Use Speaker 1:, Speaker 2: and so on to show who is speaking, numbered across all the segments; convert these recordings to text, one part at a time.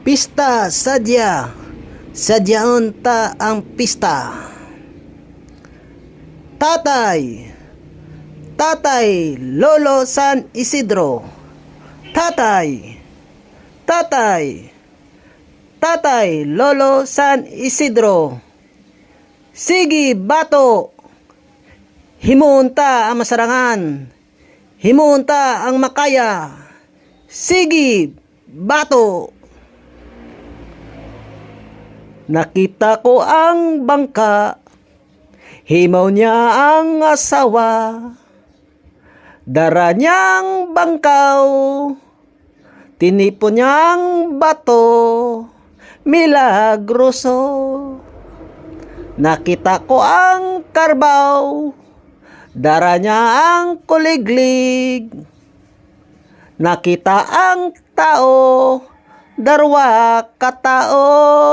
Speaker 1: Pista sadya, sadyaon ta ang pista. Tatay, Tatay Lolo San Isidro. Tatay, Tatay, Tatay Lolo San Isidro. Sige bato, himunta ang masarangan, himunta ang makaya. Sige bato. Nakita ko ang bangka, himaw niya ang asawa. Dara niyang bangkaw, tinipon niyang bato, milagroso. Nakita ko ang karbaw, dara niya ang kuliglig. Nakita ang tao, darwa katao.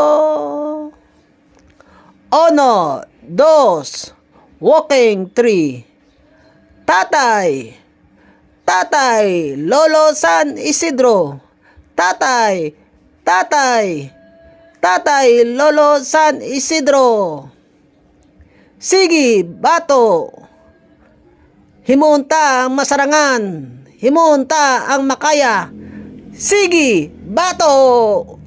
Speaker 1: Ono, dos, walking three. Tatay, Tatay Lolo San Isidro. Tatay, Tatay, Tatay Lolo San Isidro. Sige, bato. Himunta ang masarangan, himunta ang makaya. Sige, bato.